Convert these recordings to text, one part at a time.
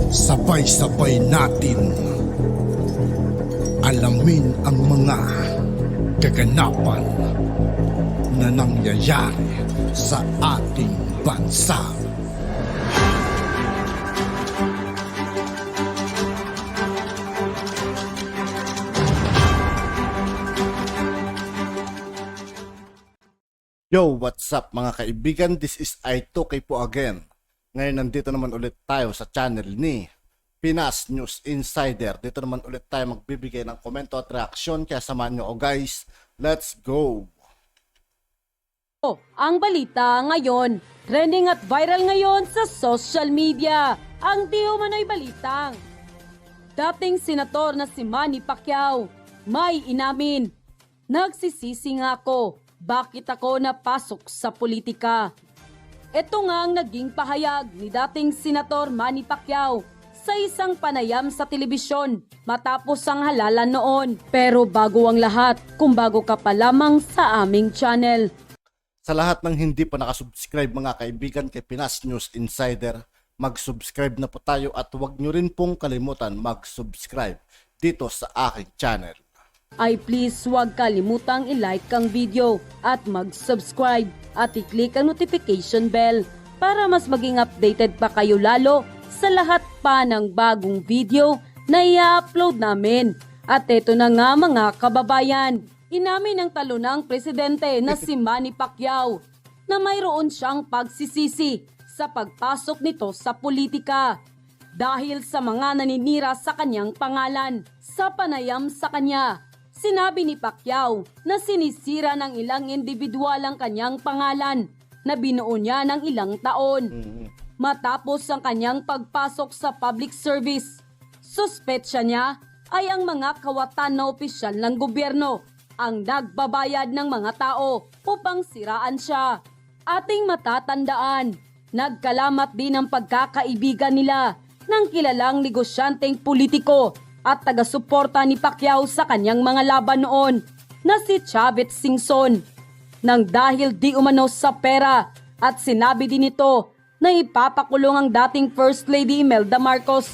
Sabay-sabay natin alamin ang mga kaganapan na nangyayari sa ating bansa. Yo, what's up mga kaibigan? This is I2K po again. Ngayon nandito naman ulit tayo sa channel ni Pinas News Insider. Dito naman ulit tayo magbibigay ng komento at reaksyon. Kaya samahan nyo guys. Let's go! Ang balita ngayon, trending at viral ngayon sa social media. Ang di umano'y balitang dating senator na si Manny Pacquiao may inamin, nagsisisi nga ako, bakit ako napasok sa politika? Ito nga ang naging pahayag ni dating senator Manny Pacquiao sa isang panayam sa telebisyon matapos ang halalan noon. Pero bago ang lahat, kung bago ka pa lamang sa aming channel. Sa lahat ng hindi pa nakasubscribe mga kaibigan kay Pinas News Insider, mag-subscribe na po tayo at huwag nyo rin pong kalimutan mag-subscribe dito sa aking channel. Ay please huwag kalimutang i-like ang video at mag-subscribe at i-click ang notification bell para mas maging updated pa kayo lalo sa lahat pa ng bagong video na i-upload namin. At eto na nga mga kababayan, inamin ng talunang presidente na si Manny Pacquiao na mayroon siyang pagsisisi sa pagpasok nito sa politika dahil sa mga naninira sa kanyang pangalan. Sa panayam sa kanya, sinabi ni Pacquiao na sinisira ng ilang individual ang kanyang pangalan na binuo niya ng ilang taon. Matapos ang kanyang pagpasok sa public service, suspetsya niya ay ang mga kawatan na opisyal ng gobyerno ang nagbabayad ng mga tao upang siraan siya. Ating matatandaan, nagkalamat din ang pagkakaibigan nila ng kilalang negosyanteng politiko at taga-suporta ni Pacquiao sa kanyang mga laban noon na si Chavez Singson. Nang dahil di umano sa pera at sinabi din ito na ipapakulong ang dating First Lady Imelda Marcos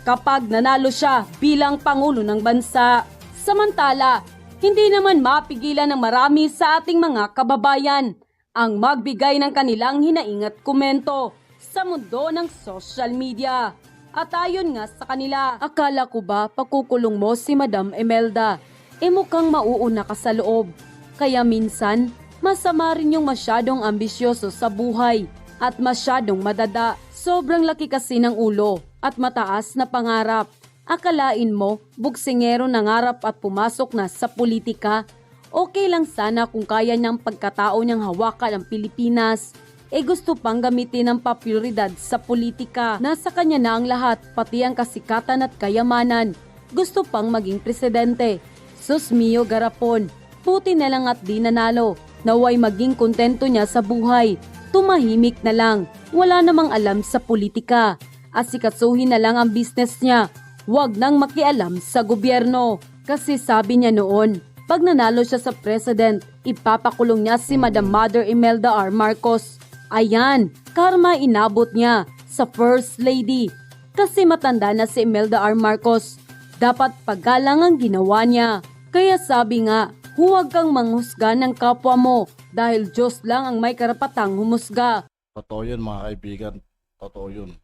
kapag nanalo siya bilang Pangulo ng bansa. Samantala, hindi naman mapigilan ng marami sa ating mga kababayan ang magbigay ng kanilang hinaing at komento sa mundo ng social media. At ayon nga sa kanila, akala ko ba pakukulong mo si Madam Imelda? Mukhang mauuna ka sa loob. Kaya minsan, masama rin yung masyadong ambisyoso sa buhay at masyadong madada. Sobrang laki kasi ng ulo at mataas na pangarap. Akalain mo, buksingero nangarap at pumasok na sa politika? Okay lang sana kung kaya niyang pagkatao niyang hawakan ang Pilipinas. Gusto pang gamitin ang popularidad sa politika. Nasa kanya na ang lahat, pati ang kasikatan at kayamanan. Gusto pang maging presidente. Sus mio garapon, puti na lang at di nanalo. Naway maging kontento niya sa buhay. Tumahimik na lang, wala namang alam sa politika. Asikasuhin na lang ang business niya. Huwag nang makialam sa gobyerno. Kasi sabi niya noon, pag nanalo siya sa president, ipapakulong niya si Madam Mother Imelda R. Marcos. Ayan, karma inabot niya sa First Lady. Kasi matanda na si Imelda R. Marcos. Dapat paggalang ang ginawa niya. Kaya sabi nga, huwag kang manghusga ng kapwa mo dahil Diyos lang ang may karapatang humusga. Totoo yun mga kaibigan. Totoo yun.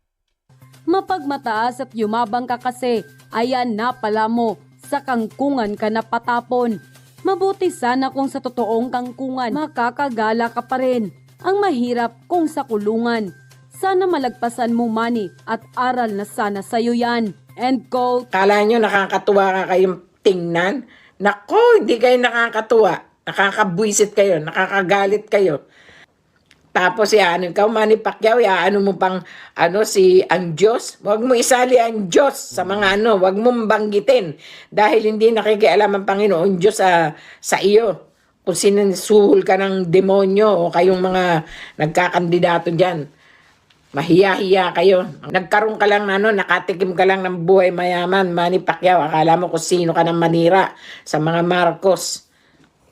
Mapagmataas at yumabang ka kasi, ayan na pala mo, sa kangkungan ka napatapon. Mabuti sana kung sa totoong kangkungan, makakagala ka pa rin. Ang mahirap kung sa kulungan. Sana malagpasan mo Manny at aral na sana sa'yo yan. End quote. Kala nyo nakakatuwa ka kayong tingnan? Nako, hindi kayo nakakatuwa. Nakakabwisit kayo, nakakagalit kayo. Tapos ano ikaw, Manny Pacquiao, ano mo pang si ang Diyos? Huwag mo isali ang Diyos sa mga huwag mong banggitin dahil hindi nakikialam ang Panginoon Diyos sa iyo. Kung sinusuhol ka ng demonyo o kayong mga nagkakandidato dyan. Mahiya-hiya kayo. Nagkaroon ka lang nakatikim ka lang ng buhay mayaman, Manny Pacquiao. Akala mo kung sino ka ng manira sa mga Marcos.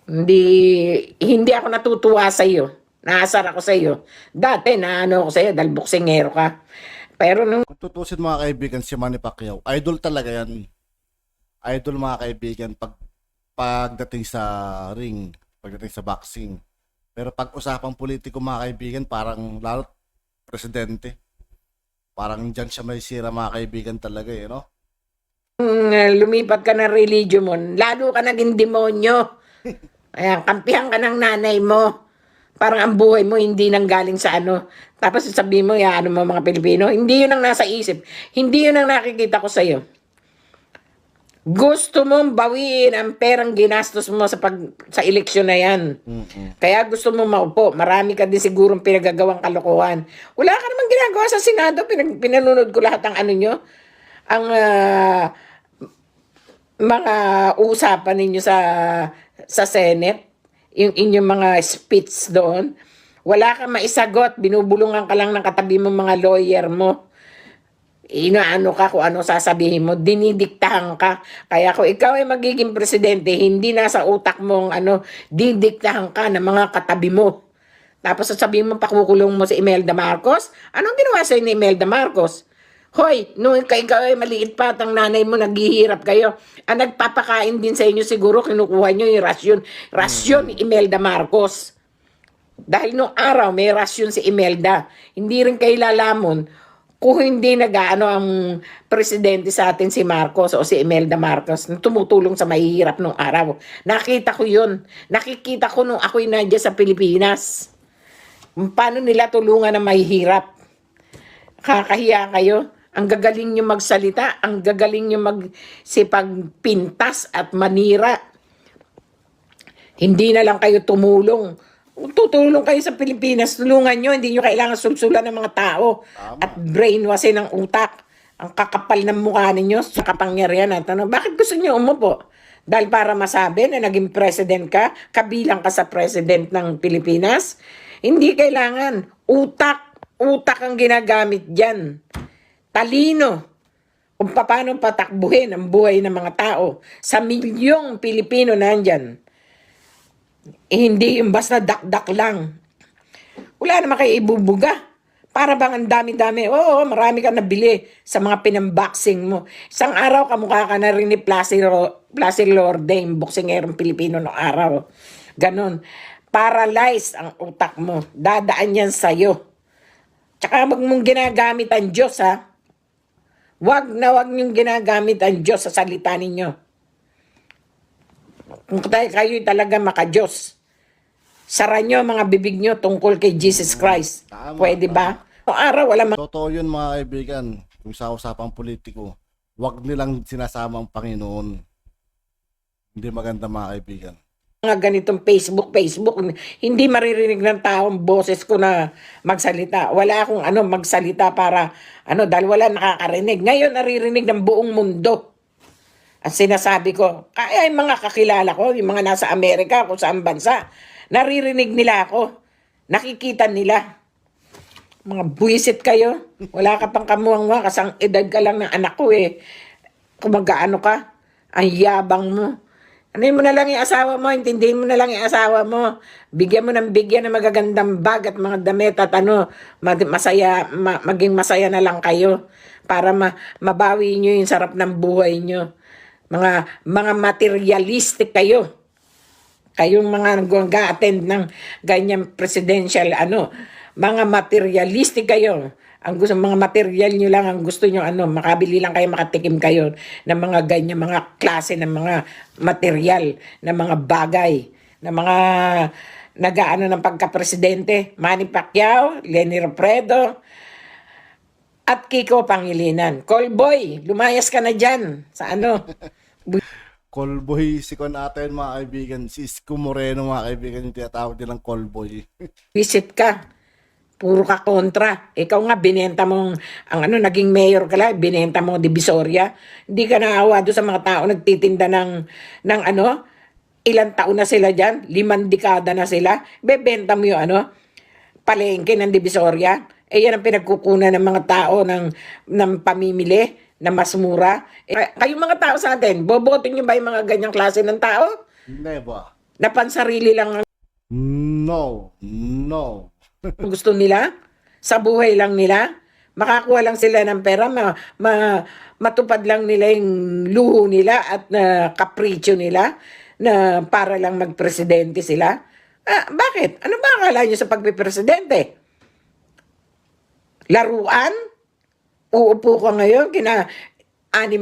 Hindi ako natutuwa sa iyo. Naasar ako sa iyo. Dati, naano ako sa iyo dahil boksingero ka. Pero nung Kung tutusin mga kaibigan, si Manny Pacquiao, idol talaga yan. Idol mga kaibigan pagdating sa ring, pagdating sa boxing. Pero pag usapang politiko mga kaibigan, parang lalo presidente. Parang dyan siya may sira mga kaibigan talaga eh, no? lumipat ka ng religion mo, lalo ka naging demonyo. Ayan, kampihan ka ng nanay mo. Parang ang buhay mo hindi nang galing sa ano. Tapos sabihin mo, ya, ano mo mga Pilipino, hindi yun ang nasa isip. Hindi yun ang nakikita ko sa'yo. Gusto mong bawiin ang perang ginastos mo sa eleksyon na yan. Kaya gusto mo maupo. Marami ka din sigurong pinagagawang kalokohan. Wala ka namang ginagawa sa Senado. Pinanunod ko lahat ng ano nyo. Ang mga usapan ninyo sa Senate. Yung inyong mga speech doon. Wala kang maisagot. Binubulungan ka lang ng katabi mo mga lawyer mo. Inaano ka kung ano sasabihin mo, dinidiktahan ka. Kaya kung ikaw ay magiging presidente, hindi nasa utak mong ano, didiktahan ka ng mga katabi mo. Tapos sasabihin mo, pakukulong mo si Imelda Marcos? Anong ginawa sa'yo ni Imelda Marcos? Hoy, nung ikaw ay maliit pa at ang nanay mo naghihirap kayo, ang nagpapakain din sa inyo siguro, kinukuha nyo yung rasyon ni Imelda Marcos. Dahil nung araw, may rasyon si Imelda. Hindi rin kayo lalamon kung hindi nag-ano ang presidente sa atin si Marcos o si Imelda Marcos na tumutulong sa mahihirap nung araw. Nakita ko yun. Nakikita ko nung ako'y nandiyan sa Pilipinas. Paano nila tulungan ang mahihirap. Kakahiya kayo. Ang gagaling nyo magsalita. Ang gagaling nyo magsipagpintas at manira. Hindi na lang kayo tumulong. Kung tutulong kayo sa Pilipinas, tulungan nyo, hindi nyo kailangan sulsulan ng mga tao at brainwashin ng utak. Ang kakapal ng mukha ninyo sa kapangyarihan at ano. Bakit gusto nyo umupo? Dahil para masabi na naging president ka, kabilang ka sa president ng Pilipinas? Hindi kailangan. Utak ang ginagamit dyan. Talino. Kung paano patakbuhin ang buhay ng mga tao. Sa milyong Pilipino nandyan. Hindi yung basta dak-dak lang. Wala naman kayo ibubuga. Para bang ang dami-dami. Oo, marami ka nabili sa mga pinamboxing mo. Isang araw kamukha ka na rin ni Placer Lorde, yung boksingerong Pilipino noong araw. Ganon. Paralyzed ang utak mo. Dadaan yan sa'yo. Tsaka wag mong ginagamit ang Diyos, ha? Wag niyong ginagamit ang Diyos sa salita ninyo. Kung kayo talaga maka-Diyos, sara nyo mga bibig nyo tungkol kay Jesus Christ. Tama, Pwede ba? O araw, wala Totoo yun mga kaibigan. Kung sa usapang politiko, wag nilang sinasama ang Panginoon. Hindi maganda mga kaibigan. mga ganitong Facebook, hindi maririnig ng taong boses ko na magsalita. Wala akong magsalita para, dahil wala nakakarinig. Ngayon, naririnig ng buong mundo. At sinasabi ko, kaya yung mga kakilala ko, yung mga nasa Amerika, kung saan bansa, naririnig nila ako. Nakikita nila. Mga buwisit kayo. Wala ka pang kamuwang kasang edad ka lang ng anak ko eh. Kung mag-ano ka, ang yabang mo. Ano mo na lang yung asawa mo, intindihin mo na lang yung asawa mo. Bigyan mo ng bigyan ng magagandang bag at mga damit at maging masaya na lang kayo para mabawi nyo yung sarap ng buhay nyo. Mga materialistic kayo. Kayong mga nag-attend ng ganyang presidential mga materialistic kayo. Ang gusto mga material nyo lang, ang gusto nyo makabili lang kayo, makatikim kayo ng mga ganyan, mga klase ng mga material, ng mga bagay, ng mga nag-aano ng pagka-presidente, Manny Pacquiao, Leni Robredo, at Kiko Pangilinan. Callboy, lumayas ka na dyan sa Callboy, si kon natin mga kaibigan, si Isko Moreno mga kaibigan, yung tinatawag nilang callboy. Visit ka. Puro ka kontra. Ikaw nga, binenta mo, naging mayor ka lang, binenta mo Divisoria. Hindi ka naawa doon sa mga tao nagtitinda ng ilang taon na sila dyan, 5 dekada na sila. Bebenta mo yung palengke ng Divisoria. Yan ang pinagkukunan ng mga tao ng pamimili na mas mura. Kayong mga tao sa atin, boboto nyo ba yung mga ganyang klase ng tao? Never. Na pansarili lang No, no. gusto nila, sa buhay lang nila, makakuha lang sila ng pera, matupad lang nila yung luho nila at kapritsyo nila na para lang magpresidente sila. Bakit? Ano ba akala nyo sa pagpipresidente? Laruan? Uupo ka ngayon, 6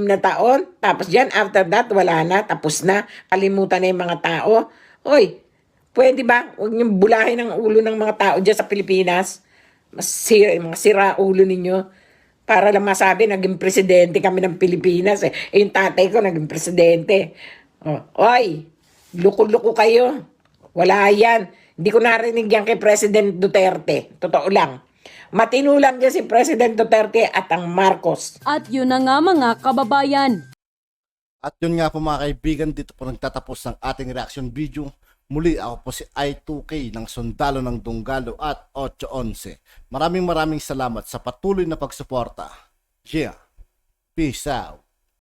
na taon, tapos yan, after that, wala na, tapos na, kalimutan na yung mga tao. Hoy, pwede ba? Huwag niyong bulahin ang ulo ng mga tao dyan sa Pilipinas. Mga sira ulo ninyo. Para lang masabi, naging presidente kami ng Pilipinas. Yung tatay ko, naging presidente. Oy, luko-luko kayo. Wala yan. Hindi ko narinig yan kay President Duterte. Totoo lang. Matino lang dyan si President Duterte at ang Marcos. At yun na nga mga kababayan. At yun nga po mga kaibigan, dito po nagtatapos ng ating reaction video. Muli ako po si I2K ng Sundalo ng Dunggalo at 811. Maraming salamat sa patuloy na pagsuporta. Yeah, peace out.